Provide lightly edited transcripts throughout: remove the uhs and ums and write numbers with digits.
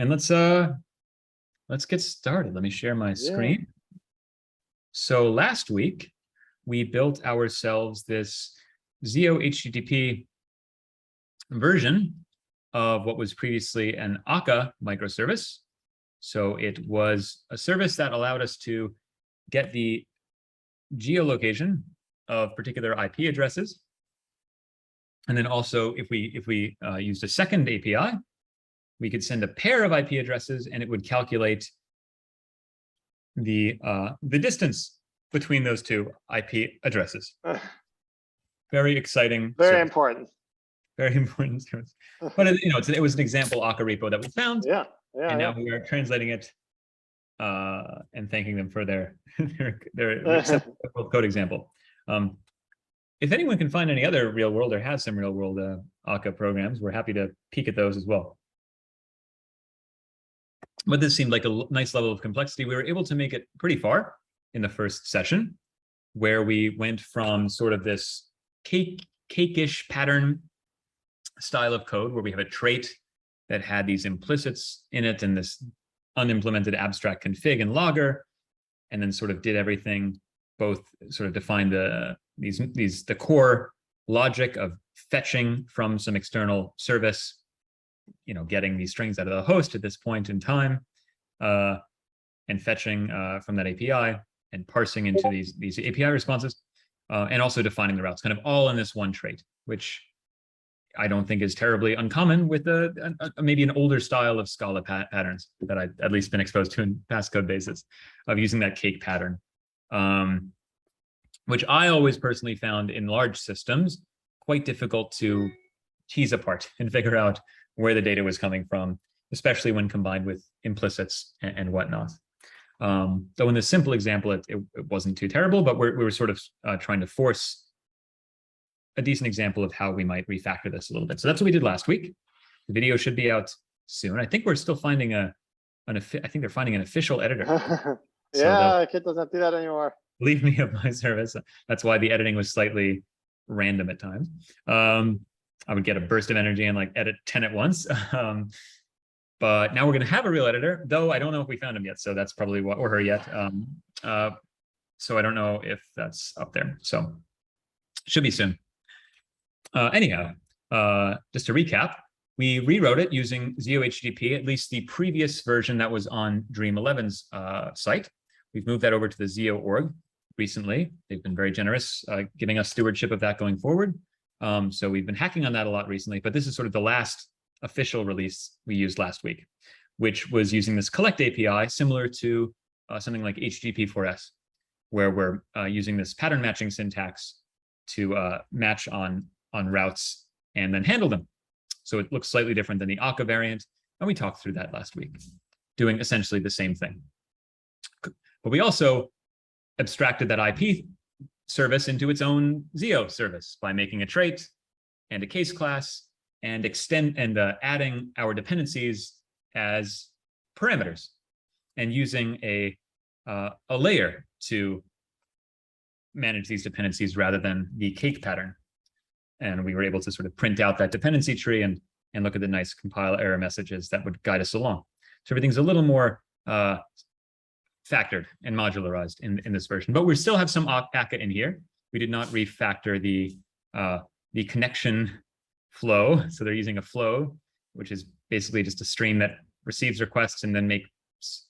And let's get started. Let me share my screen. So last week, we built ourselves this ZIO HTTP version of what was previously an Akka microservice. So it was a service that allowed us to get the geolocation of particular IP addresses. And then also, if we used a second API, we could send a pair of IP addresses, and it would calculate the distance between those two IP addresses. Very exciting. Very service. important. Very important service. But it was an example Akka repo that we found. And now we are translating it and thanking them for their acceptable code example. If anyone can find any other real world or has some real world Akka programs, we're happy to peek at those as well. But this seemed like a nice level of complexity. We were able to make it pretty far in the first session, where we went from sort of this cake-ish pattern style of code, where we have a trait that had these implicits in it and this unimplemented abstract config and logger, and then sort of did everything, both sort of defined the core logic of fetching from some external service, getting these strings out of the host at this point in time, and fetching from that API and parsing into these API responses, and also defining the routes, kind of all in this one trait, which I don't think is terribly uncommon with maybe an older style of Scala patterns that I've at least been exposed to in past code bases of using that cake pattern, which I always personally found in large systems quite difficult to tease apart and figure out where the data was coming from, especially when combined with implicits and whatnot. Though in the simple example, it wasn't too terrible, but we were sort of trying to force a decent example of how we might refactor this a little bit. So that's what we did last week. The video should be out soon. I think we're still finding I think they're finding an official editor. Kit doesn't do that anymore. Leave me of my service. That's why the editing was slightly random at times. I would get a burst of energy and like edit 10 at once. But now we're going to have a real editor, though I don't know if we found him yet. So that's probably what, or her yet. So I don't know if that's up there. So should be soon. Anyhow, just to recap, we rewrote it using ZIO HTTP, at least the previous version that was on Dream 11's site. We've moved that over to the ZIO org recently. They've been very generous, giving us stewardship of that going forward. So we've been hacking on that a lot recently, but this is sort of the last official release we used last week, which was using this collect API, similar to something like HTTP4S, where we're using this pattern matching syntax to match on routes and then handle them. So it looks slightly different than the Akka variant, and we talked through that last week, doing essentially the same thing. But we also abstracted that IP service into its own ZIO service by making a trait and a case class and adding our dependencies as parameters and using a layer to manage these dependencies rather than the cake pattern. And we were able to sort of print out that dependency tree and look at the nice compile error messages that would guide us along. So everything's a little more factored and modularized in this version, but we still have some Akka in here. We did not refactor the connection flow. So they're using a flow, which is basically just a stream that receives requests and then makes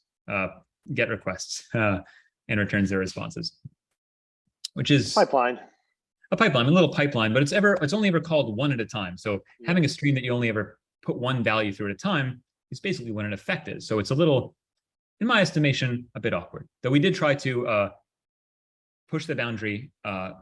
get requests and returns their responses, which is a pipeline, a little pipeline, but it's only ever called one at a time. So having a stream that you only ever put one value through at a time is basically what an effect is. So it's a little, in my estimation, a bit awkward. Though we did try to push the boundary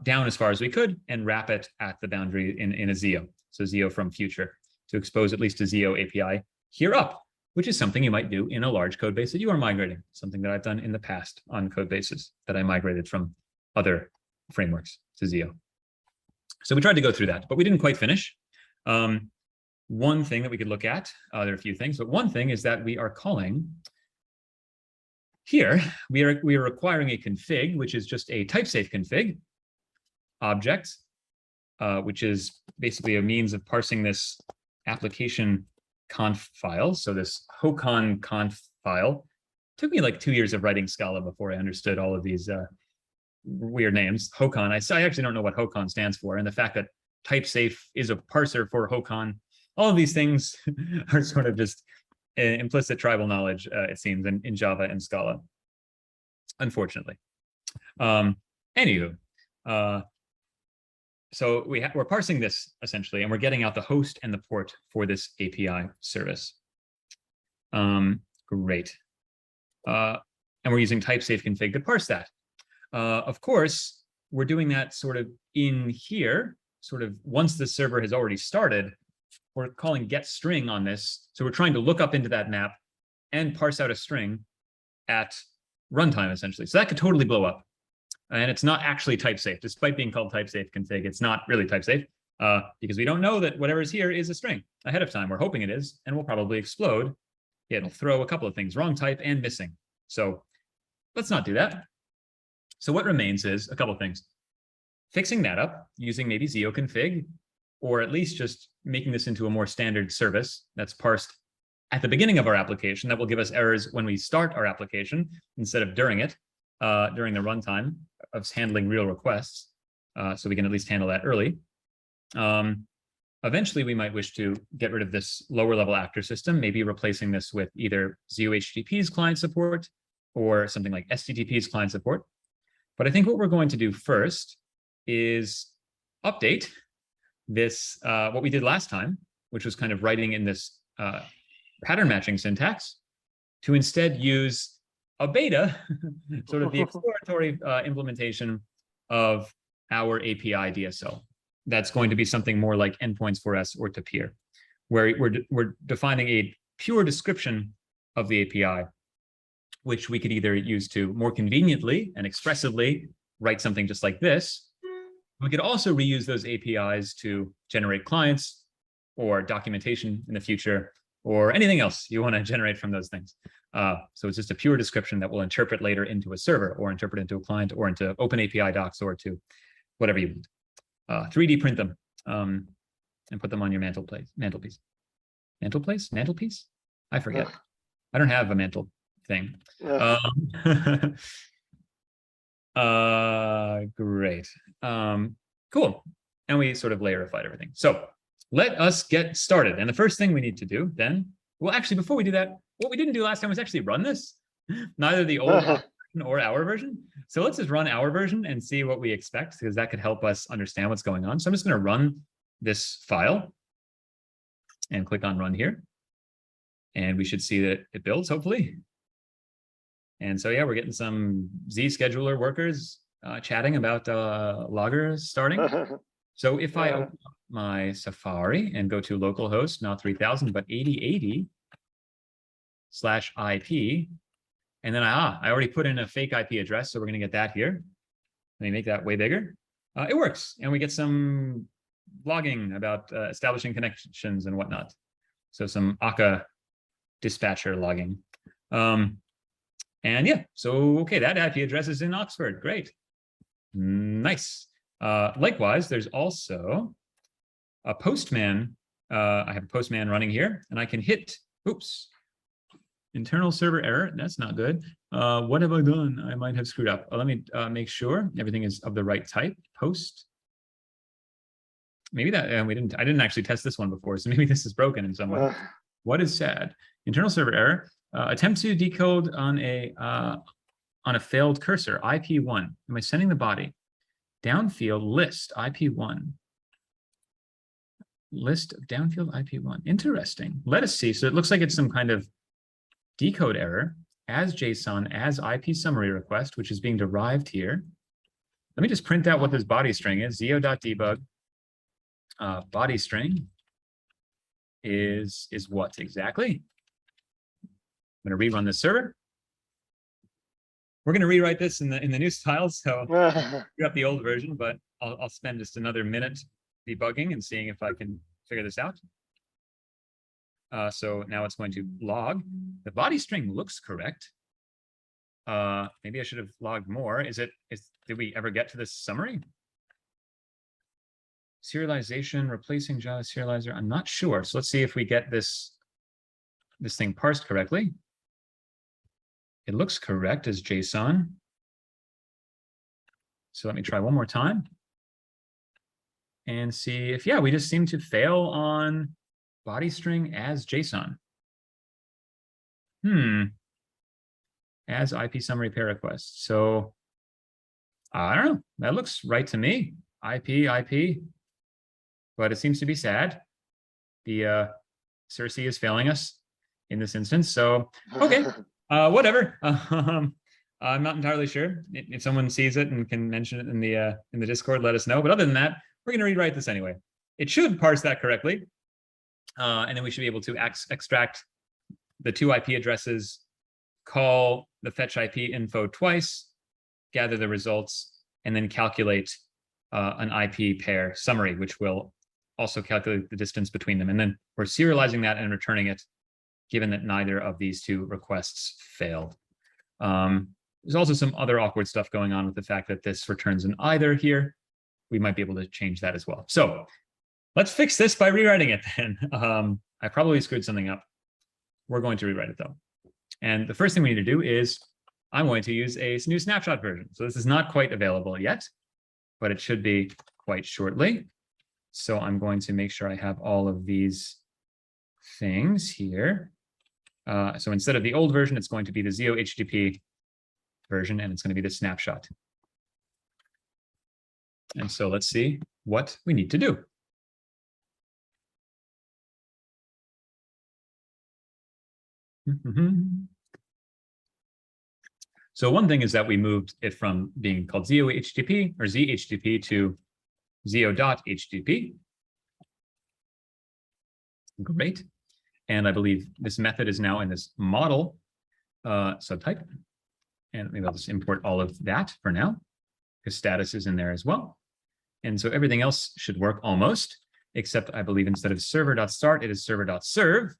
down as far as we could and wrap it at the boundary in a ZIO. So ZIO from future to expose at least a ZIO API here up, which is something you might do in a large code base that you are migrating, something that I've done in the past on code bases that I migrated from other frameworks to ZIO. So we tried to go through that, but we didn't quite finish. One thing that we could look at, there are a few things, but one thing is that we are calling here, we are requiring a config, which is just a type-safe config object, which is basically a means of parsing this application conf file. So this hocon conf file took me like 2 years of writing Scala before I understood all of these weird names. Hocon, I actually don't know what hocon stands for. And the fact that typesafe is a parser for hocon, all of these things are sort of just implicit tribal knowledge, it seems, in Java and Scala, unfortunately. Anywho, so we're parsing this essentially, and we're getting out the host and the port for this API service. Great. And we're using typesafe config to parse that. Of course, we're doing that sort of in here, sort of once the server has already started. We're calling get string on this. So we're trying to look up into that map and parse out a string at runtime, essentially. So that could totally blow up. And it's not actually type safe, despite being called typesafe config. It's not really type safe because we don't know that whatever's here is a string ahead of time. We're hoping it is, and will probably explode. It'll throw a couple of things, wrong type and missing. So let's not do that. So what remains is a couple of things. Fixing that up using maybe ZIO config, or at least just making this into a more standard service that's parsed at the beginning of our application that will give us errors when we start our application instead of during it, during the runtime of handling real requests. So we can at least handle that early. Eventually, we might wish to get rid of this lower level actor system, maybe replacing this with either ZIO HTTP's client support or something like STTP's client support. But I think what we're going to do first is update this, what we did last time, which was kind of writing in this pattern matching syntax, to instead use a beta, sort of the exploratory implementation of our API DSL. That's going to be something more like endpoints for us or to peer, where we're defining a pure description of the API, which we could either use to more conveniently and expressively write something just like this. We could also reuse those APIs to generate clients or documentation in the future, or anything else you want to generate from those things. So it's just a pure description that will interpret later into a server, or interpret into a client, or into open API docs, or to whatever you want. 3D print them and put them on your mantelpiece. Mantelpiece? I forget. I don't have a mantle thing. Great. Cool. And we sort of layerified everything. So let us get started. And the first thing we need to do then, well, actually, before we do that, what we didn't do last time was actually run this, neither the old version or our version. So let's just run our version and see what we expect, because that could help us understand what's going on. So I'm just going to run this file and click on run here. And we should see that it builds, hopefully. And so, yeah, we're getting some Z scheduler workers chatting about loggers starting. So if I open up my Safari and go to localhost, not 3000, but 8080/IP, and then I already put in a fake IP address, so we're going to get that here. Let me make that way bigger. It works, and we get some logging about establishing connections and whatnot. So some Akka dispatcher logging. And yeah, so okay, that IP address is in Oxford. Great, nice. Likewise, there's also a Postman. I have a Postman running here, and I can hit, oops, internal server error. That's not good. What have I done? I might have screwed up. Let me make sure everything is of the right type. Post. Maybe that I didn't actually test this one before, so maybe this is broken in some way. What is sad? Internal server error. Attempt to decode on a failed cursor. IP1. Am I sending the body? Downfield list IP1. List of downfield IP1. Interesting. Let us see. So it looks like it's some kind of decode error as JSON as IP summary request, which is being derived here. Let me just print out what this body string is. ZIO.debug. Body string is what exactly? I'm going to rerun the server. We're going to rewrite this in the new style, so you got the old version, but I'll spend just another minute debugging and seeing if I can figure this out. So now it's going to log. The body string looks correct. Maybe I should have logged more. Did we ever get to this summary? Serialization, replacing Java serializer. I'm not sure. So let's see if we get this this thing parsed correctly. It looks correct as JSON. So let me try one more time and see if, yeah, we just seem to fail on body string as JSON. As IP summary pair request. So I don't know. That looks right to me. IP, but it seems to be sad. The Circe is failing us in this instance. So okay, whatever. I'm not entirely sure. If someone sees it and can mention it in the Discord, let us know. But other than that, we're going to rewrite this anyway. It should parse that correctly, and then we should be able to extract the two IP addresses, call the fetch IP info twice, gather the results, and then calculate an IP pair summary, which will also calculate the distance between them. And then we're serializing that and returning it, given that neither of these two requests failed. There's also some other awkward stuff going on with the fact that this returns an either here. We might be able to change that as well. So let's fix this by rewriting it then. I probably screwed something up. We're going to rewrite it though. And the first thing we need to do is I'm going to use a new snapshot version. So this is not quite available yet, but it should be quite shortly. So I'm going to make sure I have all of these things here. So instead of the old version, it's going to be the ZIO HTTP version, and it's going to be the snapshot. And so let's see what we need to do. So one thing is that we moved it from being called ZIO HTTP or ZHTTP to ZIO.HTTP. Great. And I believe this method is now in this model subtype. And maybe I'll just import all of that for now, because status is in there as well. And so everything else should work almost, except I believe instead of server.start, it is server.serve.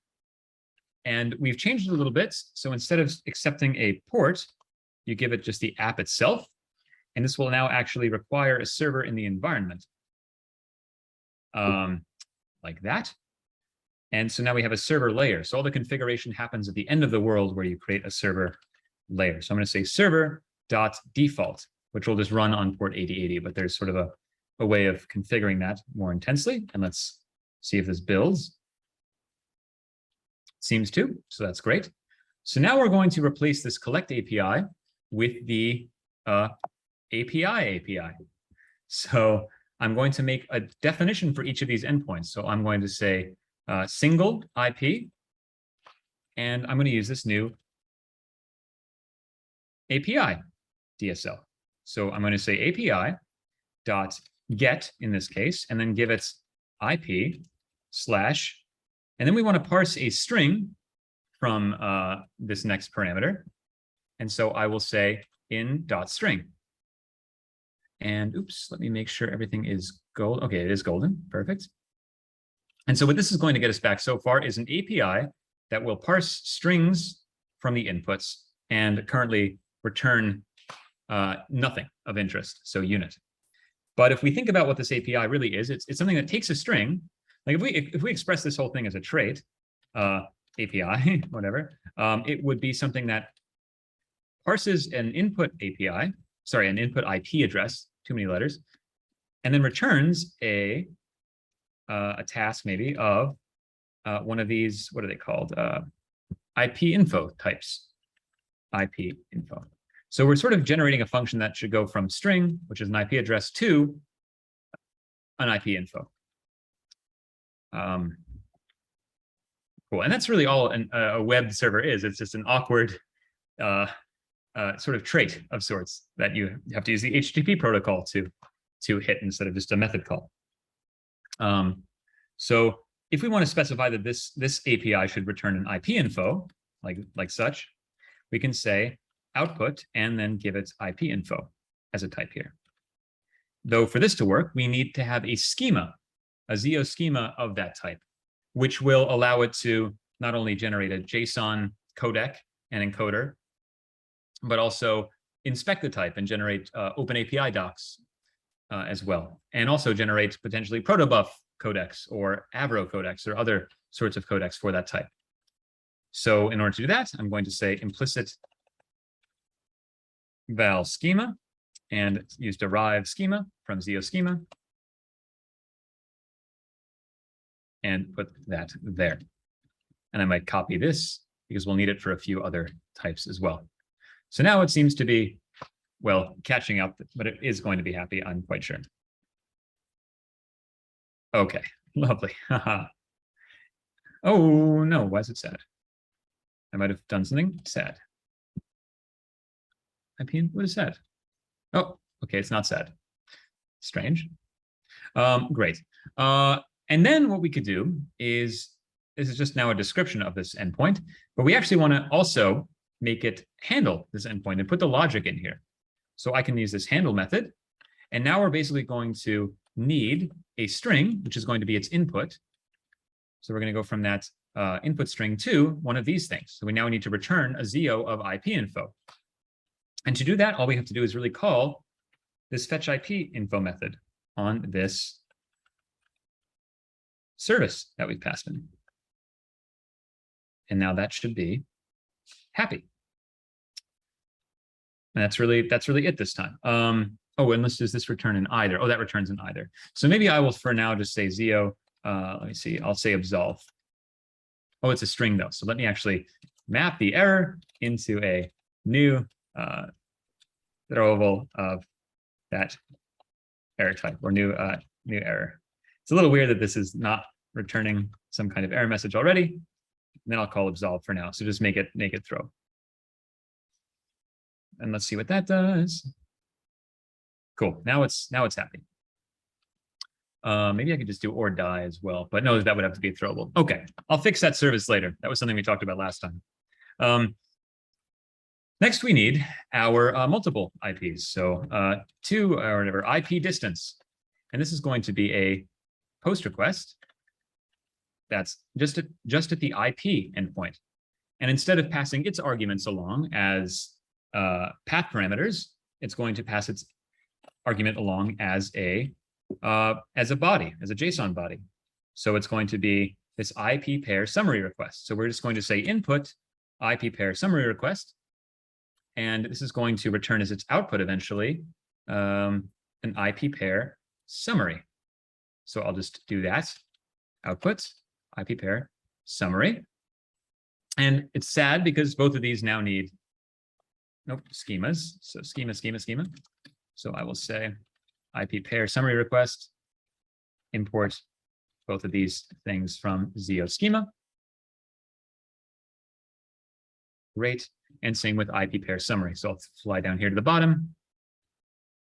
And we've changed it a little bit. So instead of accepting a port, you give it just the app itself. And this will now actually require a server in the environment. Like that. And so now we have a server layer. So all the configuration happens at the end of the world where you create a server layer. So I'm going to say server.default, which will just run on port 8080, but there's sort of a way of configuring that more intensely. And let's see if this builds. Seems to, so that's great. So now we're going to replace this collect API with the API. So I'm going to make a definition for each of these endpoints. So I'm going to say single IP, and I'm going to use this new API DSL. So I'm going to say API dot get in this case, and then give it IP slash, and then we want to parse a string from this next parameter. And so I will say in dot string. And oops, let me make sure everything is gold. Okay, it is golden. Perfect. And so what this is going to get us back so far is an API that will parse strings from the inputs and currently return nothing of interest, so unit. But if we think about what this API really is, it's something that takes a string. Like if we express this whole thing as a trait, API, whatever, it would be something that parses an input API, sorry, an input IP address, too many letters, and then returns a task maybe of one of these, what are they called? IP info types, IP info. So we're sort of generating a function that should go from string, which is an IP address, to an IP info. Cool, and that's really all a web server is. It's just an awkward sort of trait of sorts that you have to use the HTTP protocol to hit instead of just a method call. So if we want to specify that this API should return an IP info, like such, we can say output and then give it IP info as a type here. Though for this to work, we need to have a schema, a ZIO schema of that type, which will allow it to not only generate a JSON codec and encoder, but also inspect the type and generate open API docs as well, and also generate potentially protobuf codecs or Avro codecs or other sorts of codecs for that type. So in order to do that, I'm going to say implicit val schema and use derive schema from ZIO schema and put that there. And I might copy this because we'll need it for a few other types as well. So now it seems to be, well, catching up, but it is going to be happy, I'm quite sure. Okay, lovely. Oh no, why is it sad? I might have done something sad. What is sad? Oh, okay, it's not sad. Strange. Great. And then what we could do is, this is just now a description of this endpoint, but we actually want to also make it handle this endpoint and put the logic in here. So I can use this handle method. And now we're basically going to need a string, which is going to be its input. So we're going to go from that input string to one of these things. So we now need to return a ZIO of IP info. And to do that, all we have to do is really call this fetch IP info method on this service that we've passed in. And now that should be happy. And that's really it this time. Oh, unless does this return in either? Oh, that returns in either. So maybe I will for now just say ZIO. Let me see. I'll say absolve. Oh, it's a string though. So let me actually map the error into a new throwable of that error type or new error. It's a little weird that this is not returning some kind of error message already. And then I'll call absolve for now. So just make it throw. And let's see what that does. Cool. Now it's happy. Maybe I could just do or die as well, but no, that would have to be throwable. Okay, I'll fix that service later. That was something we talked about last time. Next, we need our multiple IPs. So to or whatever IP distance, and this is going to be a post request that's just at the IP endpoint. And instead of passing its arguments along as path parameters, it's going to pass its argument along as a body, as a JSON body. So it's going to be this IP pair summary request. So we're just going to say input IP pair summary request. And this is going to return as its output eventually an IP pair summary. So I'll just do that. Output, IP pair summary. And it's sad because both of these now need schemas. So schema. So I will say IP pair summary request, import both of these things from ZIO schema. Great. And same with IP pair summary. So I'll fly down here to the bottom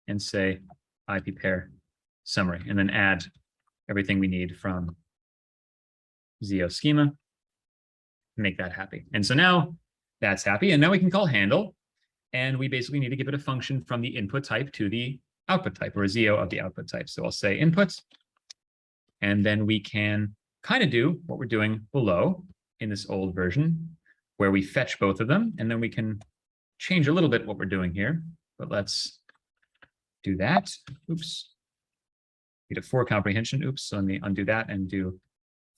and say IP pair summary, and then add everything we need from ZIO schema. Make that happy. And so now that's happy. And now we can call handle. And we basically need to give it a function from the input type to the output type, or a ZIO of the output type. So I'll say input. And then we can kind of do what we're doing below in this old version, where we fetch both of them. And then we can change a little bit what we're doing here. But let's do that. Oops. Need a for comprehension. Oops. So let me undo that and do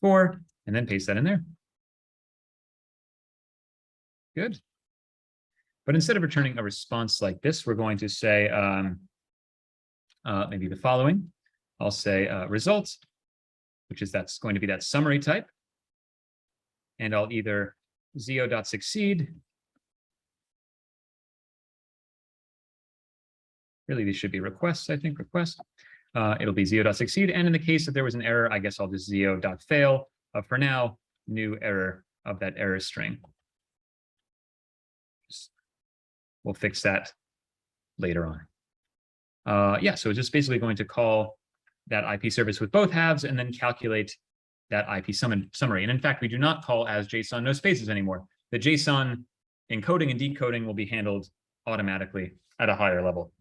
for, and then paste that in there. Good. But instead of returning a response like this, we're going to say maybe the following. I'll say result, which is that's going to be that summary type. And I'll either ZIO.succeed. Really, these should be requests, I think, request. It'll be ZIO.succeed. And in the case that there was an error, I guess I'll just ZIO.fail. For now, new error of that error string. We'll fix that later on. Yeah, so it's just basically going to call that IP service with both halves and then calculate that IP summary. And in fact, we do not call as JSON no spaces anymore. The JSON encoding and decoding will be handled automatically at a higher level.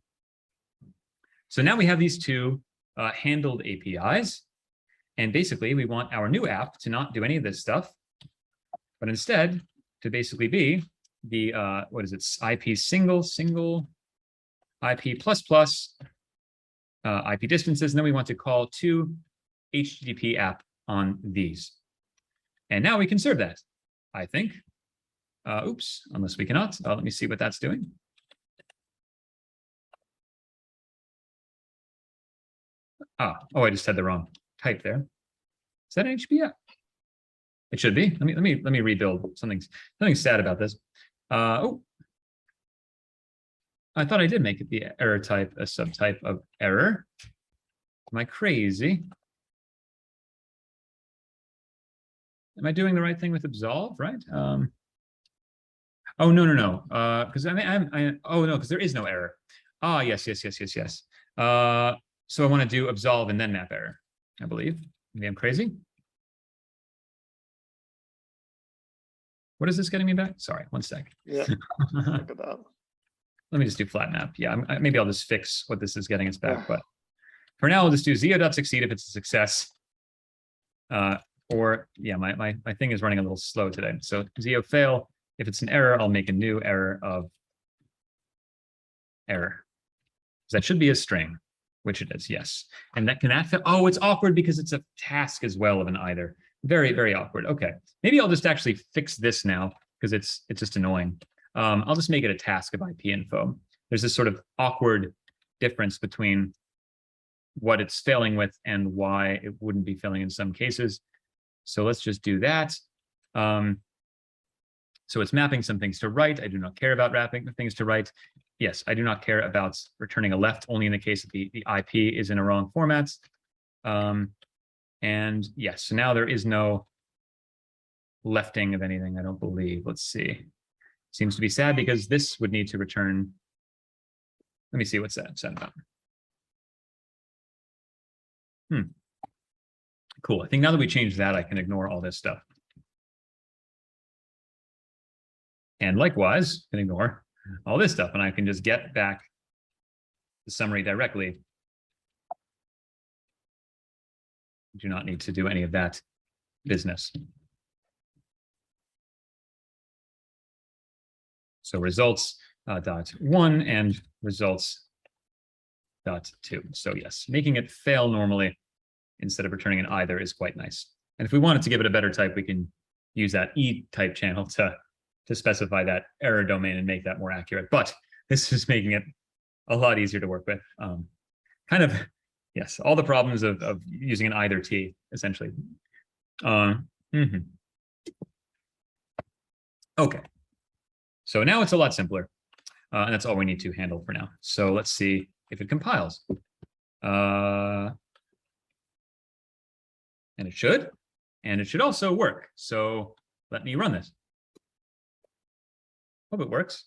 So now we have these two handled APIs. And basically, we want our new app to not do any of this stuff, but instead to basically be the what is it, IP single IP plus IP distances, and then we want to call to HTTP app on these. And now we can serve that, I think. Oops, unless we cannot. Let me see what that's doing. Oh, I just had the wrong type there. Is that an HTTP? It should be. Let me rebuild. Something sad about this. Oh, I thought I did make it the error type a subtype of error. Am I crazy? Am I doing the right thing with absolve? Right? Oh no. Because oh no, because there is no error. Ah, yes. So I want to do absolve and then map error, I believe. Maybe I'm crazy. What is this getting me back? Sorry, one sec. Yeah, look at that. Let me just do flat map. Yeah, maybe I'll just fix what this is getting us back. But for now, I'll just do ZIO.succeed if it's a success. Or yeah, my thing is running a little slow today. So ZIO fail. If it's an error, I'll make a new error of error. That should be a string, which it is, yes. And that can that fail? Oh, it's awkward because it's a task as well of an either. Very, very awkward. Okay, maybe I'll just actually fix this now because it's just annoying. I'll just make it a task of IP info. There's this sort of awkward difference between what it's failing with and why it wouldn't be failing in some cases. So let's just do that. So it's mapping some things to right. I do not care about wrapping things to right. Yes, I do not care about returning a left only in the case that the IP is in a wrong format. And yes, so now there is no lefting of anything, I don't believe. Let's see. Seems to be sad because this would need to return. Let me see what's that about. Cool. I think now that we changed that, I can ignore all this stuff. And likewise, I can ignore all this stuff, and I can just get back the summary directly. Do not need to do any of that business. So results dot one and results dot two. So yes, making it fail normally instead of returning an either is quite nice. And if we wanted to give it a better type, we can use that E type channel to specify that error domain and make that more accurate. But this is making it a lot easier to work with. Kind of, yes, all the problems of using an either T, essentially. Okay. So now it's a lot simpler. And that's all we need to handle for now. So let's see if it compiles. And it should. And it should also work. So let me run this. Hope it works.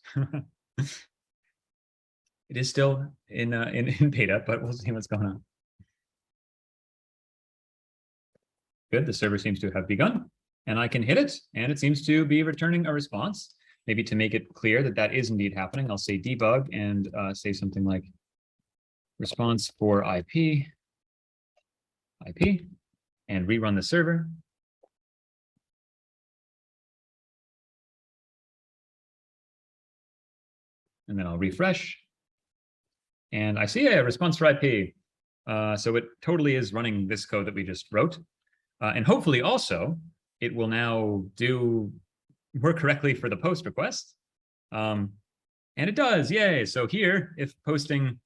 It is still in beta, but we'll see what's going on. Good, the server seems to have begun, and I can hit it, and it seems to be returning a response. Maybe to make it clear that that is indeed happening, I'll say debug and say something like response for IP, and rerun the server. And then I'll refresh. And I see a response for IP. So it totally is running this code that we just wrote. And hopefully also, it will now work correctly for the post request. And it does, yay. So here, if posting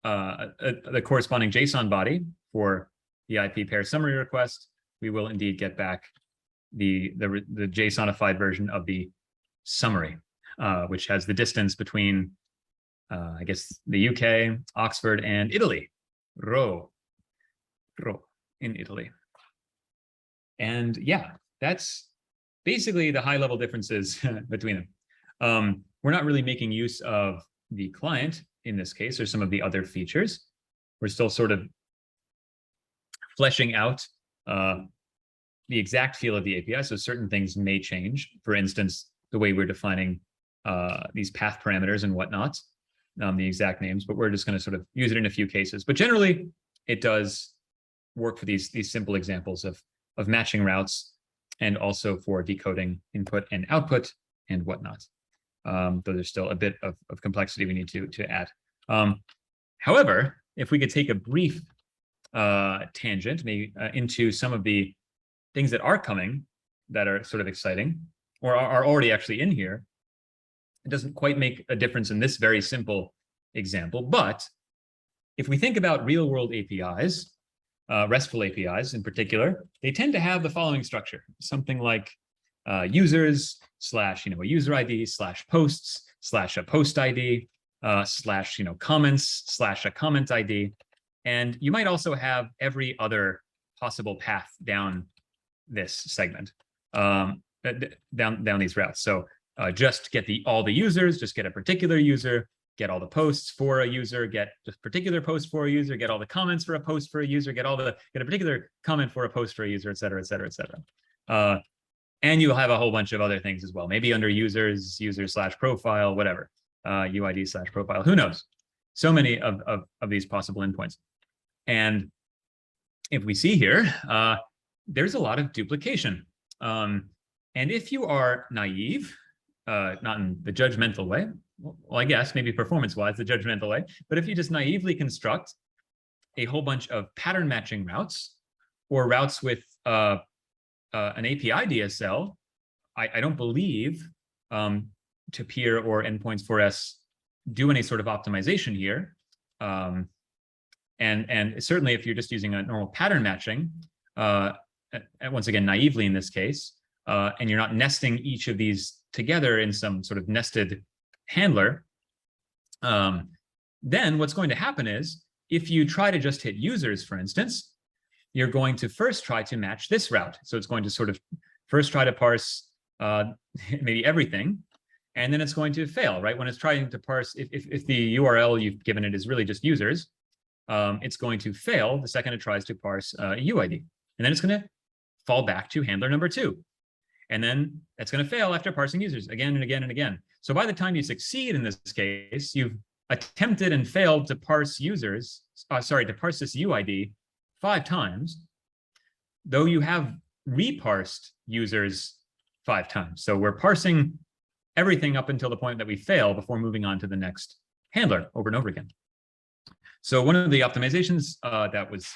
the corresponding JSON body for the IP pair summary request, we will indeed get back the JSONified version of the summary. Which has the distance between, I guess, the UK, Oxford, and Italy. Rho in Italy. And yeah, that's basically the high-level differences between them. We're not really making use of the client in this case, or some of the other features. We're still sort of fleshing out the exact feel of the API, so certain things may change. For instance, the way we're defining these path parameters and whatnot, the exact names, but we're just going to sort of use it in a few cases. But generally, it does work for these simple examples of matching routes and also for decoding input and output and whatnot. Though there's still a bit of complexity we need to add. However, if we could take a brief tangent maybe into some of the things that are coming that are sort of exciting. or are already actually in here. It doesn't quite make a difference in this very simple example. But if we think about real world APIs, RESTful APIs in particular, they tend to have the following structure, something like users slash, a user ID slash posts slash a post ID slash, comments slash a comment ID. And you might also have every other possible path down this segment, down these routes. So just get all the users, just get a particular user, get all the posts for a user, get just particular post for a user, get all the comments for a post for a user, get a particular comment for a post for a user, et cetera, et cetera, et cetera. And you'll have a whole bunch of other things as well. Maybe under users, user slash profile, whatever, UID slash profile, who knows? So many of these possible endpoints. And if we see here, there's a lot of duplication. And if you are naive, not in the judgmental way, well, I guess maybe performance-wise, the judgmental way, but if you just naively construct a whole bunch of pattern matching routes or routes with an API DSL, I don't believe to peer or endpoints 4S do any sort of optimization here. And certainly if you're just using a normal pattern matching, once again, naively in this case, and you're not nesting each of these together in some sort of nested handler, then what's going to happen is if you try to just hit users, for instance, you're going to first try to match this route. So it's going to sort of first try to parse maybe everything, and then it's going to fail, right? When it's trying to parse, if the URL you've given it is really just users, it's going to fail the second it tries to parse UID. And then it's going to fall back to handler number 2. And then it's going to fail after parsing users again and again and again. So by the time you succeed in this case, you've attempted and failed to parse users, to parse this UID 5 times, though you have reparsed users 5 times. So we're parsing everything up until the point that we fail before moving on to the next handler over and over again. So one of the optimizations that was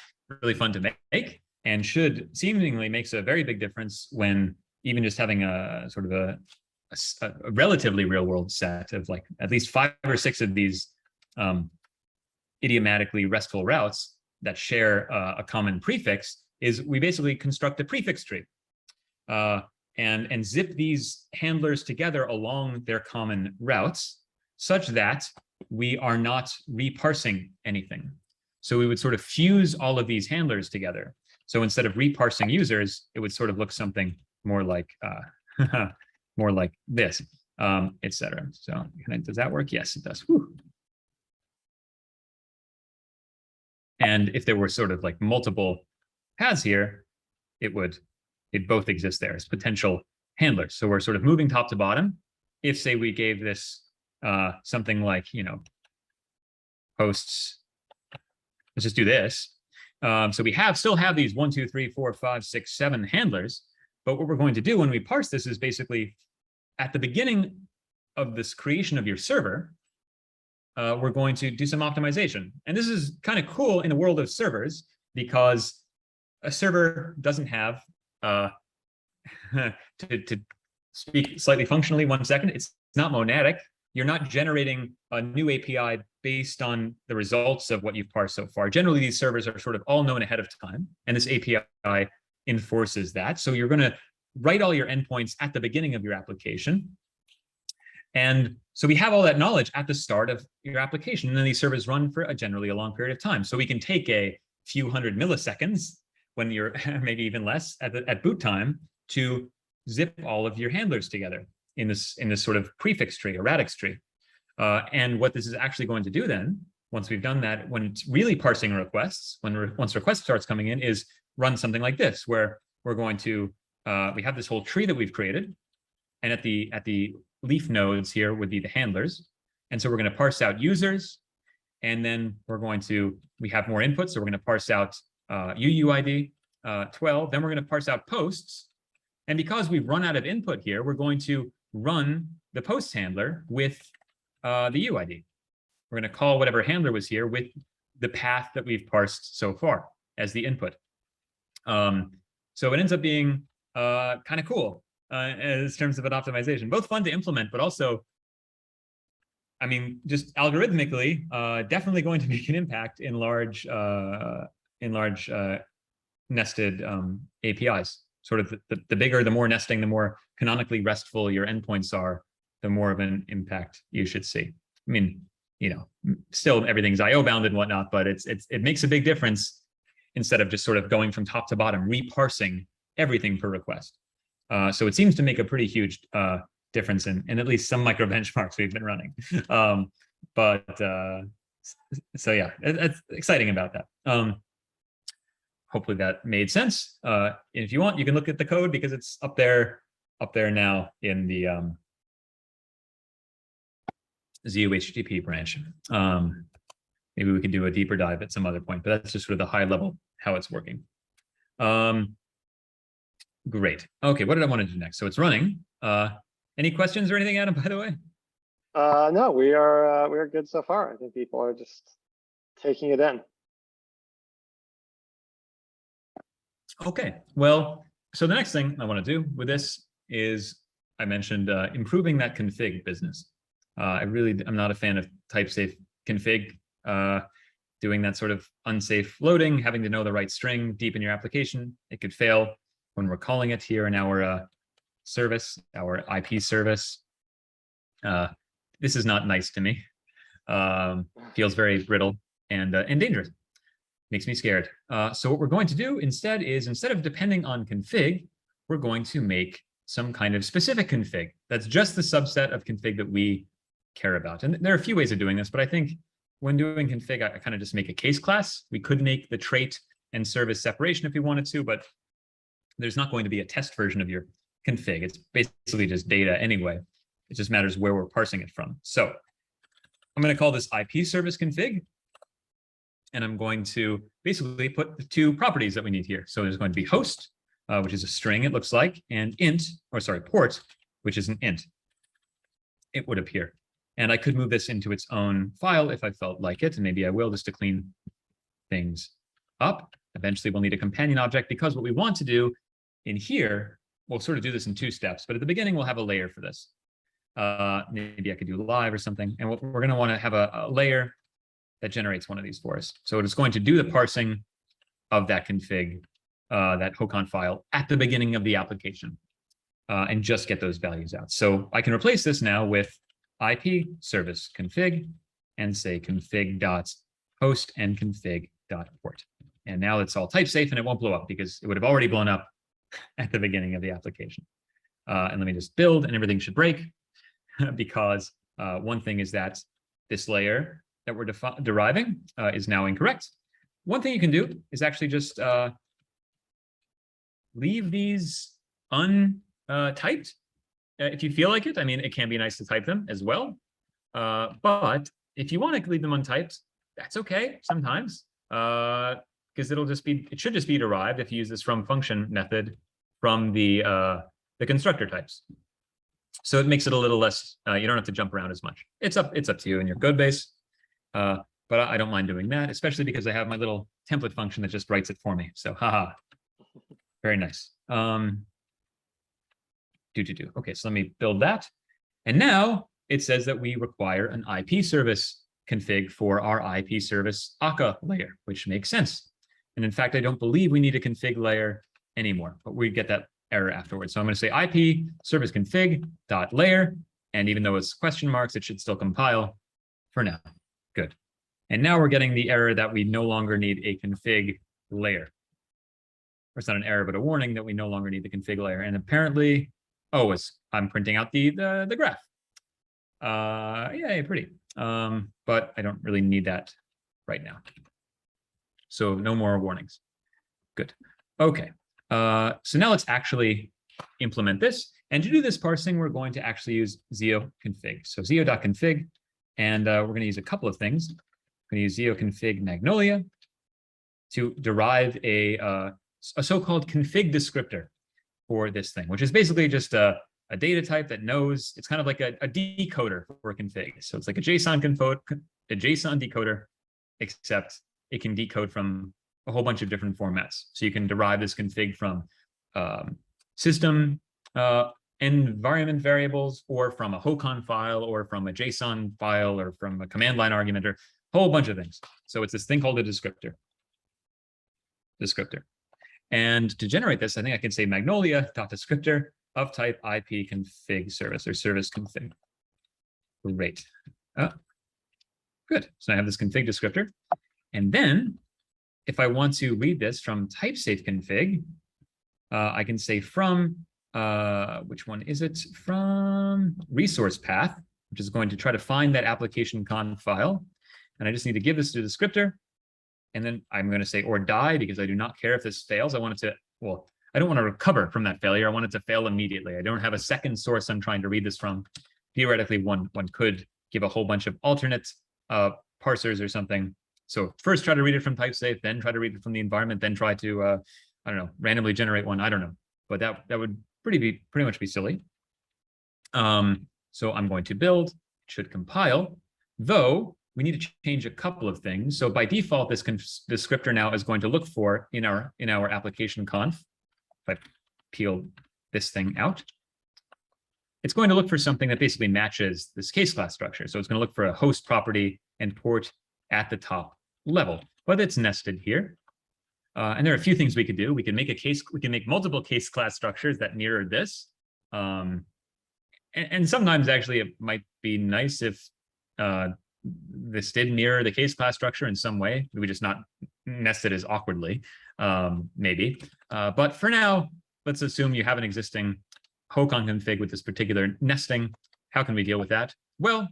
really fun to make and should seemingly makes a very big difference when even just having a sort of a relatively real world set of like at least 5 or 6 of these idiomatically RESTful routes that share a common prefix is we basically construct a prefix tree and zip these handlers together along their common routes such that we are not reparsing anything. So we would sort of fuse all of these handlers together. So instead of reparsing users, it would sort of look something more like this, etc. So does that work? Yes, it does. Whew. And if there were sort of like multiple paths here, it both exist there as potential handlers. So we're sort of moving top to bottom. If say we gave this something like, posts, let's just do this. So we still have these 1, 2, 3, 4, 5, 6, 7 handlers. But what we're going to do when we parse this is basically at the beginning of this creation of your server, we're going to do some optimization. And this is kind of cool in the world of servers because a server doesn't have, to speak slightly functionally 1 second, it's not monadic. You're not generating a new API based on the results of what you've parsed so far. Generally, these servers are sort of all known ahead of time, and this API enforces that. So you're going to write all your endpoints at the beginning of your application. And so we have all that knowledge at the start of your application. And then these servers run for generally a long period of time. So we can take a few hundred milliseconds when you're maybe even less at boot time to zip all of your handlers together in this sort of prefix tree, a radix tree. And what this is actually going to do then, once we've done that, when it's really parsing requests, once request starts coming in, is run something like this, where we're going to, we have this whole tree that we've created, and at the leaf nodes here would be the handlers. And so we're going to parse out users, and then we have more inputs, so we're going to parse out UUID 12, then we're going to parse out posts. And because we've run out of input here, we're going to run the post handler with the UID. We're going to call whatever handler was here with the path that we've parsed so far as the input. So it ends up being kind of cool in terms of an optimization. Both fun to implement, but also, I mean, just algorithmically, definitely going to make an impact in large nested APIs. Sort of the bigger, the more nesting, the more canonically restful your endpoints are, the more of an impact you should see. I mean, you know, still everything's IO bound and whatnot, but it makes a big difference instead of just sort of going from top to bottom, reparsing everything per request. So it seems to make a pretty huge difference in at least some micro benchmarks we've been running. So yeah, it's exciting about that. Hopefully that made sense. If you want, you can look at the code because it's up there now in the ZIO HTTP branch. Maybe we could do a deeper dive at some other point, but that's just sort of the high level how it's working. Great. Okay, what did I want to do next? So it's running. Any questions or anything, Adam, by the way? No, we are good so far. I think people are just taking it in. Okay, well, so the next thing I want to do with this is, I mentioned improving that config business. I'm not a fan of type safe config, doing that sort of unsafe loading, having to know the right string deep in your application. It could fail when we're calling it here in our service, our IP service. This is not nice to me. Feels very brittle and dangerous. Makes me scared. So what we're going to do instead is, instead of depending on config, we're going to make some kind of specific config that's just the subset of config that we care about. And there are a few ways of doing this, but I think when doing config, I kind of just make a case class. We could make the trait and service separation if we wanted to, but there's not going to be a test version of your config. It's basically just data anyway. It just matters where we're parsing it from. So I'm going to call this IP service config. And I'm going to basically put the two properties that we need here. So there's going to be host, which is a string, it looks like, and port, which is an int. It would appear. And I could move this into its own file if I felt like it, and maybe I will, just to clean things up. Eventually we'll need a companion object, because what we want to do in here, we'll sort of do this in two steps, but at the beginning we'll have a layer for this. Maybe I could do live or something. And we're going to want to have a layer that generates one of these for us. So it is going to do the parsing of that config, that HOCON file at the beginning of the application, and just get those values out. So I can replace this now with IP service config and say config.host and config.port. And now it's all type safe and it won't blow up because it would have already blown up at the beginning of the application. And let me just build, and everything should break because one thing is that this layer that we're deriving is now incorrect. One thing you can do is actually just leave these untyped if you feel like it. I mean, it can be nice to type them as well. But if you want to leave them untyped, that's okay sometimes, because it should just be derived if you use this from function method from the constructor types. So it makes it a little less, you don't have to jump around as much. It's up to you in your code base. But I don't mind doing that, especially because I have my little template function that just writes it for me. So haha, very nice. Okay, so let me build that. And now it says that we require an IP service config for our IP service Akka layer, which makes sense. And in fact, I don't believe we need a config layer anymore, but we get that error afterwards. So I'm going to say IP service config dot layer. And even though it's question marks, it should still compile for now. Good. And now we're getting the error that we no longer need a config layer. Or it's not an error, but a warning that we no longer need the config layer. And apparently, I'm printing out the graph. Yeah, pretty. But I don't really need that right now. So no more warnings. Good. Okay. So now let's actually implement this. And to do this parsing, we're going to actually use ZIO config. So ZIO.config. And we're going to use a couple of things. We're going to use ZIO config Magnolia to derive a so-called config descriptor for this thing, which is basically just a data type that knows, it's kind of like a decoder for a config. So it's like a JSON decoder, except it can decode from a whole bunch of different formats. So you can derive this config from system, environment variables, or from a HOCON file, or from a JSON file, or from a command line argument, or a whole bunch of things. So it's this thing called a descriptor. And to generate this, I think I can say magnolia.descriptor of type IP config service, or service config. Great. Good. So I have this config descriptor. And then if I want to read this from type safe config, I can say from, which one is it? From resource path, which is going to try to find that application conf file. And I just need to give this to the descriptor. And then I'm going to say or die, because I do not care if this fails. I want it to, well, I don't want to recover from that failure. I want it to fail immediately. I don't have a second source I'm trying to read this from. Theoretically, one could give a whole bunch of alternate parsers or something. So first try to read it from type safe, then try to read it from the environment, then try to, I don't know, randomly generate one. I don't know, but that would pretty much be silly. So I'm going to build, it should compile, though we need to change a couple of things. So by default, this descriptor now is going to look for in our application conf. If I peel this thing out, it's going to look for something that basically matches this case class structure. So it's going to look for a host property and port at the top level, but it's nested here. And there are a few things we could do. We can make multiple case class structures that mirror this. And sometimes actually it might be nice if this did mirror the case class structure in some way. We just not nest it as awkwardly, maybe. But for now, let's assume you have an existing HOCON config with this particular nesting. How can we deal with that? Well,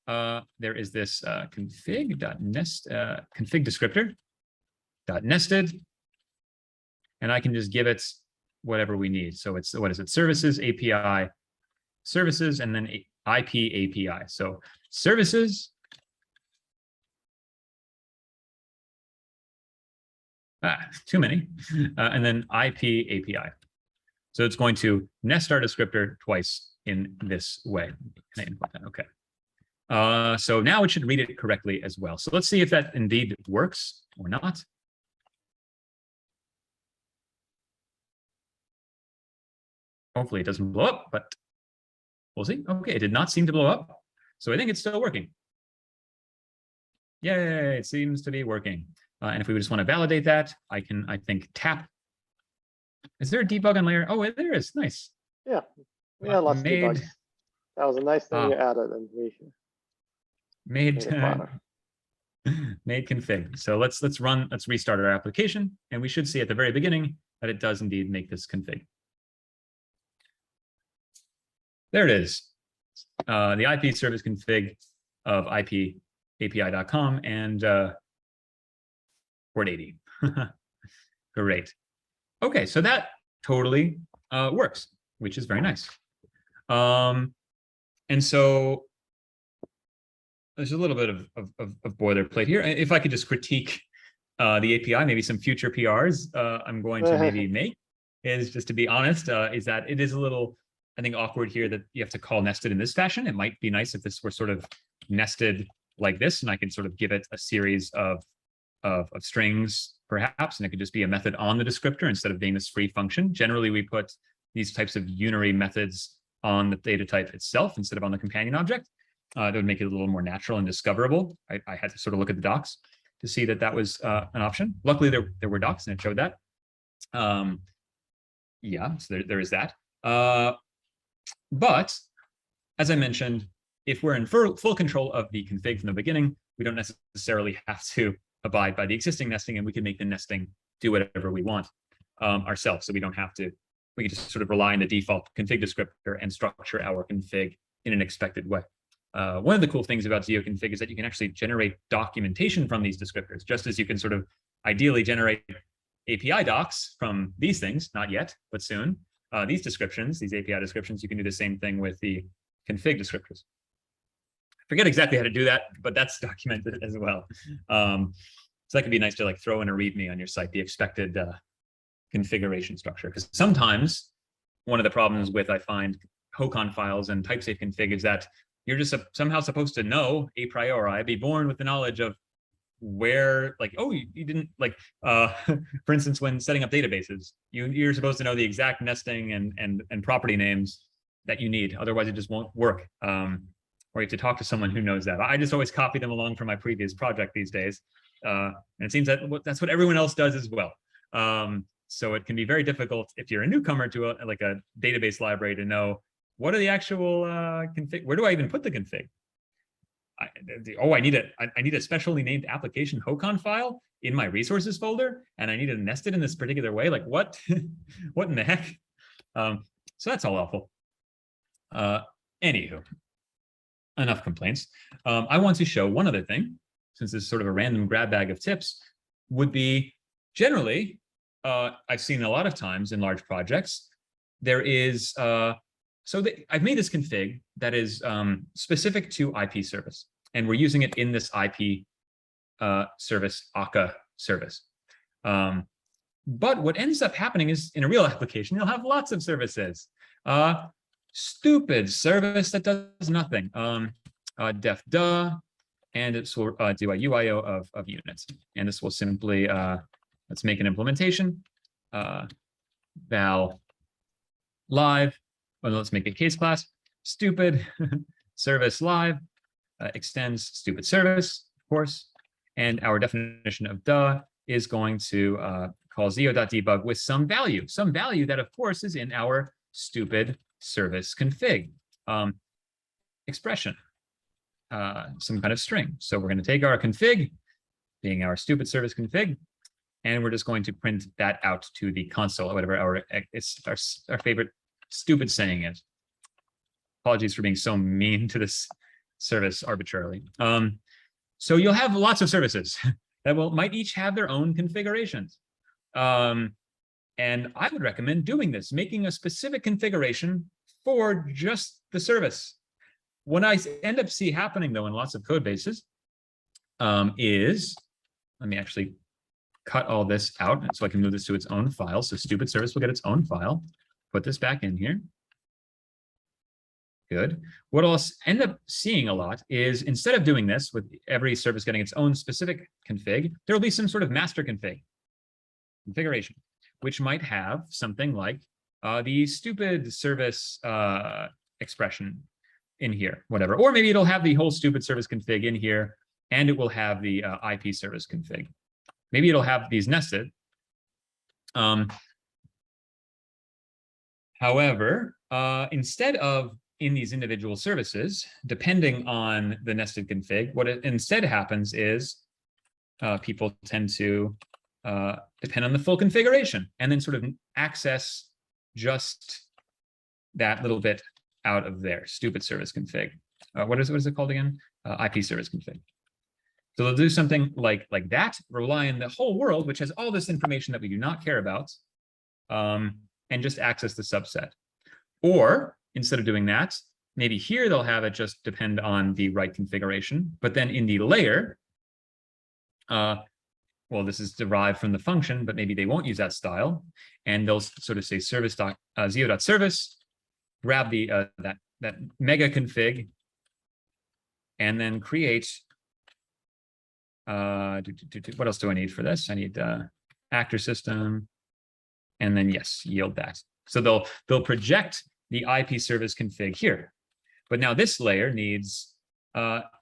there is this config descriptor .nested, and I can just give it whatever we need. So it's, what is it? Services, API, services, and then IP API. So services, too many, and then IP API. So it's going to nest our descriptor twice in this way. Okay. So now it should read it correctly as well. So let's see if that indeed works or not. Hopefully it doesn't blow up, but we'll see. Okay, it did not seem to blow up. So I think it's still working. Yay, it seems to be working. And if we just want to validate that, I think, tap. Is there a debug on layer? Oh, there is. Nice. Yeah, we had lots of debugs. That was a nice thing you added, and we made config. So let's restart our application, and we should see at the very beginning that it does indeed make this config. There it is. The IP service config of IPAPI.com and port 80. Great. Okay, so that totally works, which is very nice. And so there's a little bit of boilerplate here. If I could just critique the API, maybe some future PRs I'm going to maybe make, is just to be honest, is that it is a little, I think, awkward here that you have to call nested in this fashion. It might be nice if this were sort of nested like this, and I could sort of give it a series of strings, perhaps, and it could just be a method on the descriptor instead of being this free function. Generally, we put these types of unary methods on the data type itself instead of on the companion object. That would make it a little more natural and discoverable. I had to sort of look at the docs to see that that was an option. Luckily, there were docs and it showed that. Yeah, so there is that. But as I mentioned, if we're in full control of the config from the beginning, we don't necessarily have to abide by the existing nesting, and we can make the nesting do whatever we want ourselves. So we don't have to, we can just sort of rely on the default config descriptor and structure our config in an expected way. One of the cool things about ZIO config is that you can actually generate documentation from these descriptors, just as you can sort of ideally generate API docs from these things, not yet, but soon. These descriptions, these API descriptions, you can do the same thing with the config descriptors. I forget exactly how to do that, but that's documented as well. So that could be nice to like throw in a README on your site, the expected configuration structure. Because sometimes one of the problems with, I find, HOCON files and type safe config is that you're just somehow supposed to know a priori, be born with the knowledge of where, like, oh, you didn't, like, for instance, when setting up databases, you're supposed to know the exact nesting and property names that you need. Otherwise, it just won't work. Or you have to talk to someone who knows that. I just always copy them along from my previous project these days. And it seems that that's what everyone else does as well. So it can be very difficult if you're a newcomer to like a database library to know what are the actual config. Where do I even put the config? I need a specially named application HOCON file in my resources folder, and I need it nested in this particular way. Like what? What in the heck? So that's all awful. Anywho, enough complaints. I want to show one other thing, since this is sort of a random grab bag of tips, would be generally, I've seen a lot of times in large projects, there is, I've made this config that is specific to IP service, and we're using it in this IP service, Akka service. But what ends up happening is, in a real application, you'll have lots of services. Stupid service that does nothing. Def duh, and it will do a UIO of units. And this will simply, let's make an implementation. Val live. Well, let's make a case class. Stupid service live extends stupid service, of course. And our definition of duh is going to call ZIO.debug with some value that, of course, is in our stupid service config expression, some kind of string. So we're going to take our config, being our stupid service config, and we're just going to print that out to the console, or whatever our favorite stupid saying is. Apologies for being so mean to this service arbitrarily. So you'll have lots of services that might each have their own configurations. And I would recommend doing this, making a specific configuration for just the service. What I end up see happening, though, in lots of code bases is, let me actually cut all this out so I can move this to its own file. So stupid service will get its own file. Put this back in here. Good. What I'll end up seeing a lot is, instead of doing this with every service getting its own specific config, there will be some sort of master configuration, which might have something like the stupid service expression in here, whatever. Or maybe it'll have the whole stupid service config in here, and it will have the IP service config. Maybe it'll have these nested. However, instead of in these individual services, depending on the nested config, what it instead happens is people tend to depend on the full configuration and then sort of access just that little bit out of their stupid service config. What is it called again? IP service config. So they'll do something like that, rely on the whole world, which has all this information that we do not care about, and just access the subset. Or instead of doing that, maybe here they'll have it just depend on the right configuration, but then in the layer, well, this is derived from the function, but maybe they won't use that style, and they'll sort of say zio.service, grab the that mega config, and then create. What else do I need for this? I need actor system, and then yes, yield that. So they'll project the IP service config here, but now this layer needs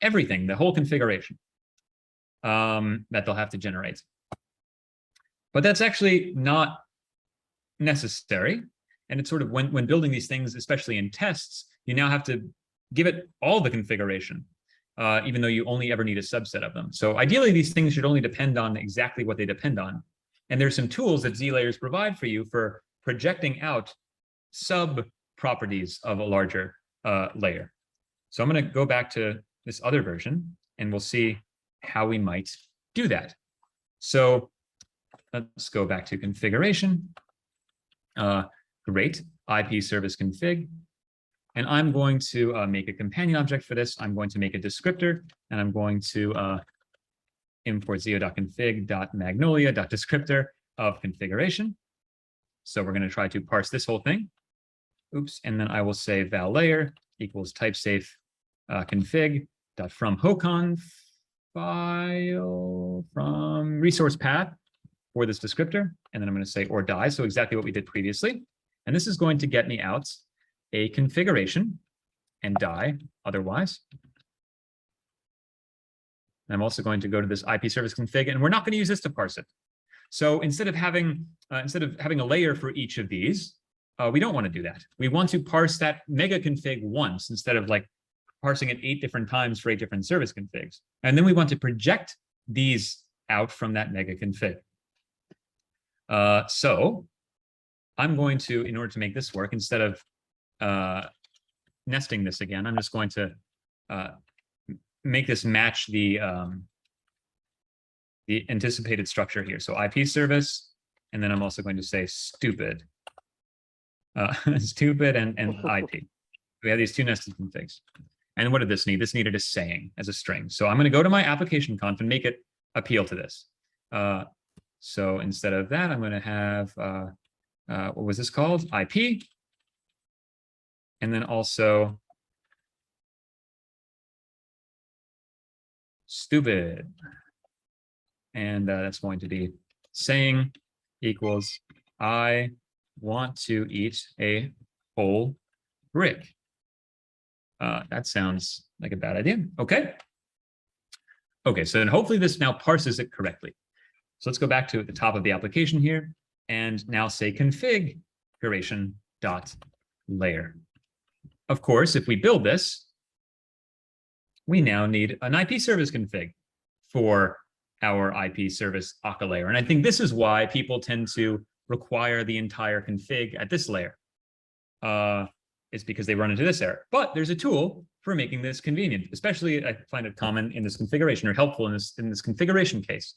everything, the whole configuration that they'll have to generate. But that's actually not necessary, and it's sort of when building these things, especially in tests, you now have to give it all the configuration. Even though you only ever need a subset of them. So ideally, these things should only depend on exactly what they depend on. And there's some tools that Z layers provide for you for projecting out sub-properties of a larger layer. So I'm going to go back to this other version, and we'll see how we might do that. So let's go back to configuration. Great, IP service config. And I'm going to make a companion object for this. I'm going to make a descriptor, and I'm going to import zio.config.magnolia.descriptor of configuration. So we're going to try to parse this whole thing. Oops. And then I will say val layer equals typesafe config.fromHOCON file from resource path for this descriptor, and then I'm going to say or die, so exactly what we did previously. And this is going to get me out a configuration and die otherwise. I'm also going to go to this IP service config, and we're not going to use this to parse it. So instead of having a layer for each of these, we don't want to do that. We want to parse that mega config once instead of like parsing it 8 different times for 8 different service configs. And then we want to project these out from that mega config. So I'm going to, in order to make this work, instead of nesting this again, I'm just going to make this match the anticipated structure here. So IP service, and then I'm also going to say stupid, stupid and IP. We have these 2 nested configs. And what did this need? This needed a saying as a string. So I'm going to go to my application conf and make it appeal to this. So instead of that, I'm going to have, what was this called? IP. And then also stupid. And that's going to be saying equals I want to eat a whole brick. That sounds like a bad idea. Okay. Okay, so then hopefully this now parses it correctly. So let's go back to the top of the application here and now say configuration dot layer. Of course, if we build this, we now need an IP service config for our IP service Akka layer. And I think this is why people tend to require the entire config at this layer. It's because they run into this error. But there's a tool for making this convenient, especially I find it common in this configuration or helpful in this configuration case.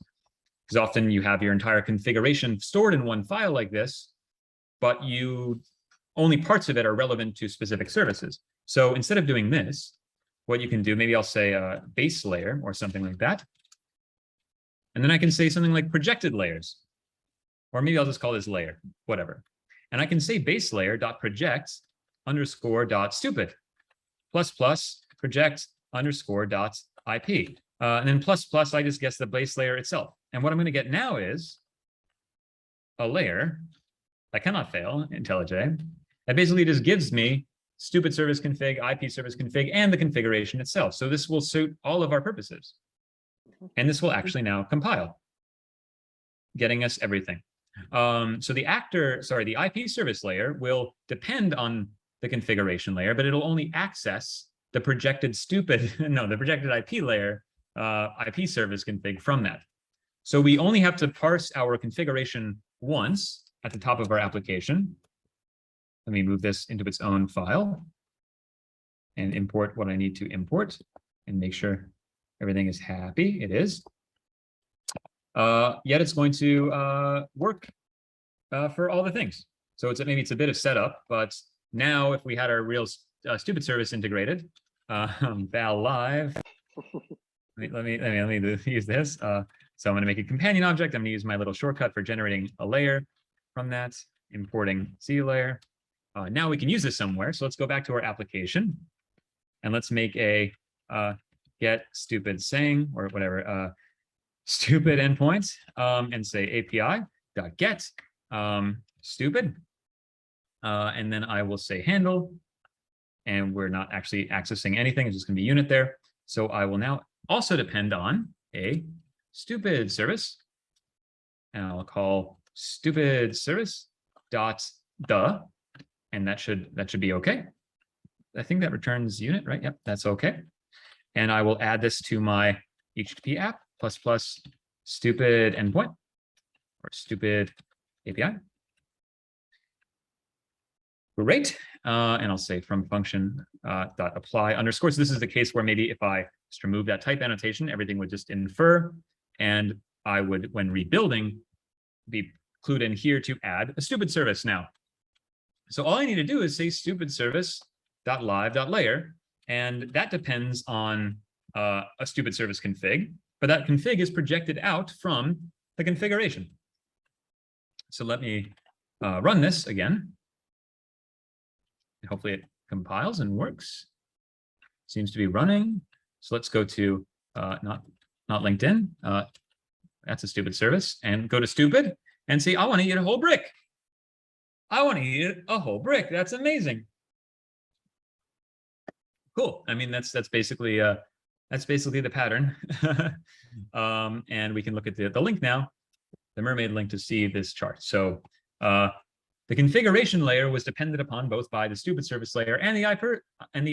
Because often you have your entire configuration stored in one file like this, but only parts of it are relevant to specific services. So instead of doing this, what you can do, maybe I'll say a base layer or something like that. And then I can say something like projected layers, or maybe I'll just call this layer, whatever. And I can say base layer dot project underscore dot stupid plus plus project underscore dot IP. And then plus plus, I just guess the base layer itself. And what I'm going to get now is a layer that cannot fail, IntelliJ, that basically just gives me stupid service config, IP service config, and the configuration itself. So this will suit all of our purposes. And this will actually now compile, getting us everything. So the IP service layer will depend on the configuration layer, but it'll only access the projected the projected IP layer, IP service config from that. So we only have to parse our configuration once at the top of our application. Let me move this into its own file and import what I need to import and make sure everything is happy. It is. Yet it's going to work for all the things. So maybe it's a bit of setup, but now if we had our real stupid service integrated, val live. Let me use this. So I'm going to make a companion object. I'm going to use my little shortcut for generating a layer from that, importing Z layer. Now we can use this somewhere. So let's go back to our application and let's make a get stupid saying or whatever stupid endpoint and say API.get stupid. And then I will say handle, and we're not actually accessing anything. It's just going to be unit there. So I will now also depend on a stupid service, and I'll call stupid service dot the, and that should be okay. I think that returns unit, right? Yep, that's okay. And I will add this to my HTTP app plus plus stupid endpoint or stupid API. Great. And I'll say from function dot apply underscore. So this is the case where maybe if I just remove that type annotation, everything would just infer, and I would, when rebuilding, be clued in here to add a stupid service now. So all I need to do is say stupid service dot live dot layer, and that depends on a stupid service config, but that config is projected out from the configuration. So let me run this again. Hopefully it compiles and works. Seems to be running. So let's go to not not LinkedIn. That's a stupid service. And go to stupid and see, I want to eat a whole brick. I want to eat a whole brick. That's amazing. Cool. I mean, that's basically the pattern. And we can look at the link now, the mermaid link, to see this chart. So the configuration layer was depended upon both by the stupid service layer and the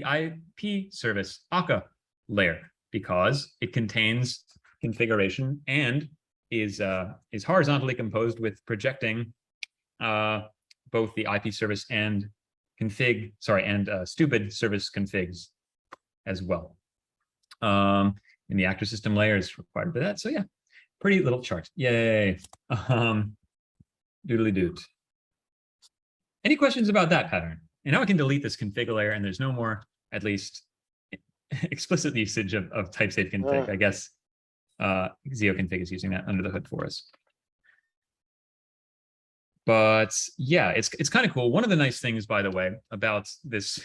IP service Akka layer, because it contains configuration and is horizontally composed with projecting both the IP service and stupid service configs as well. In the actor system layer is required for that. So yeah, pretty little chart. Yay. Doodly doot. Any questions about that pattern? And now I can delete this config layer, and there's no more, at least, explicit usage of type safe config. I guess ZIO config is using that under the hood for us. But yeah, it's kind of cool. One of the nice things, by the way, about this,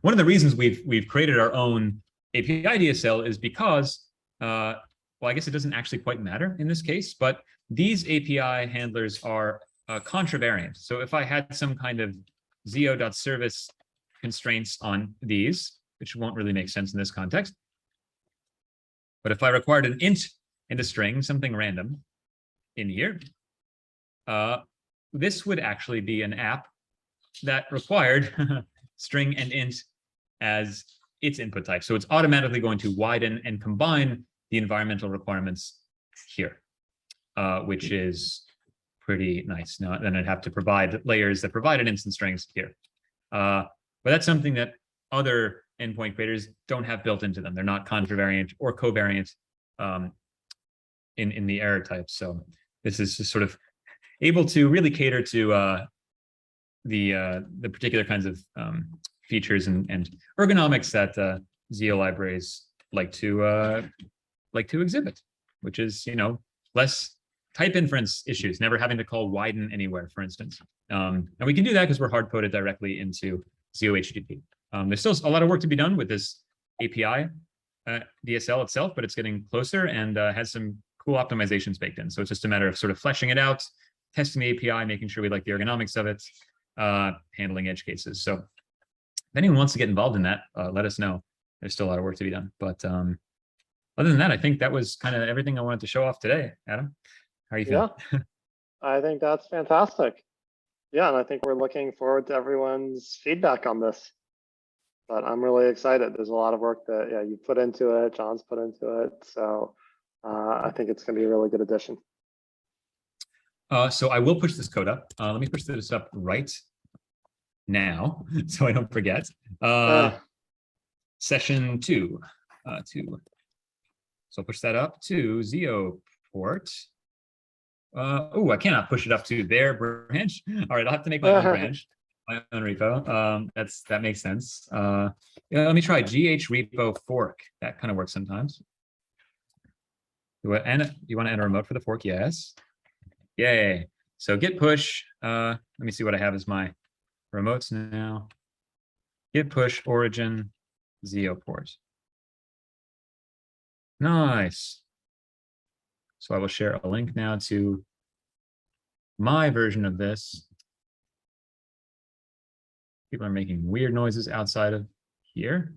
one of the reasons we've created our own API DSL is because, well, I guess it doesn't actually quite matter in this case, but these API handlers are contravariant. So if I had some kind of ZIO.service constraints on these, which won't really make sense in this context, but if I required an int and a string, something random in here, this would actually be an app that required string and int as its input type. So it's automatically going to widen and combine the environmental requirements here, which is pretty nice. Now, then I'd have to provide layers that provide an instant strings here. But that's something that other endpoint creators don't have built into them. They're not contravariant or covariant in the error type. So this is just sort of able to really cater to the particular kinds of features and ergonomics that ZIO libraries like to exhibit, which is, less type inference issues, never having to call widen anywhere, for instance. And we can do that because we're hard coded directly into ZIO HTTP. There's still a lot of work to be done with this API DSL itself, but it's getting closer and has some cool optimizations baked in. So it's just a matter of sort of fleshing it out, testing the API, making sure we like the ergonomics of it, handling edge cases. So if anyone wants to get involved in that, let us know. There's still a lot of work to be done. But other than that, I think that was kind of everything I wanted to show off today. Adam, how are you feeling? Yeah, I think that's fantastic. Yeah, and I think we're looking forward to everyone's feedback on this. But I'm really excited. There's a lot of work that you put into it, John's put into it. So I think it's going to be a really good addition. So I will push this code up. Let me push this up right now so I don't forget. Session 2. So I'll push that up to ZIO port. Oh, I cannot push it up to their branch. All right, I'll have to make my own branch, my own repo. That makes sense. Yeah, let me try GH repo fork. That kind of works sometimes. You want to enter a remote for the fork? Yes. Yay. So git push. Let me see what I have as my remotes now. Git push origin ZIO port. Nice. So I will share a link now to my version of this. People are making weird noises outside of here.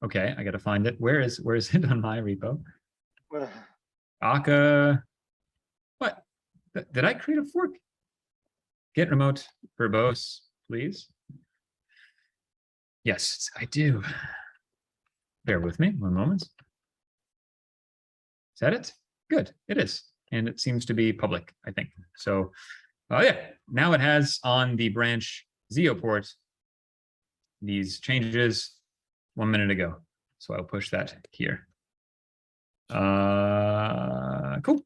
Okay, I got to find it. Where is it on my repo? Akka. What? Did I create a fork? Git remote verbose, please. Yes, I do. Bear with me 1 moment. Is that it? Good, it is. And it seems to be public, I think. So yeah, now it has on the branch ZIO port these changes 1 minute ago. So I'll push that here. Cool.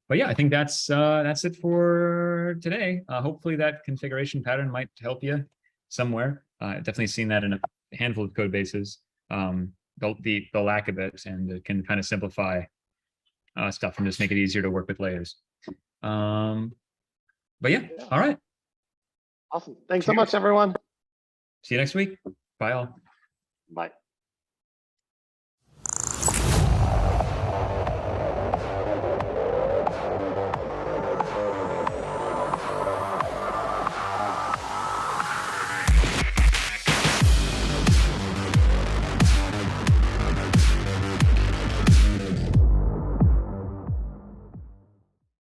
But yeah, I think that's it for today. Hopefully that configuration pattern might help you somewhere. I've definitely seen that in a handful of code bases. The lack of it, and it can kind of simplify stuff and just make it easier to work with layers. But yeah, all right. Awesome. Thanks so much, everyone. See you next week. Bye all. Bye.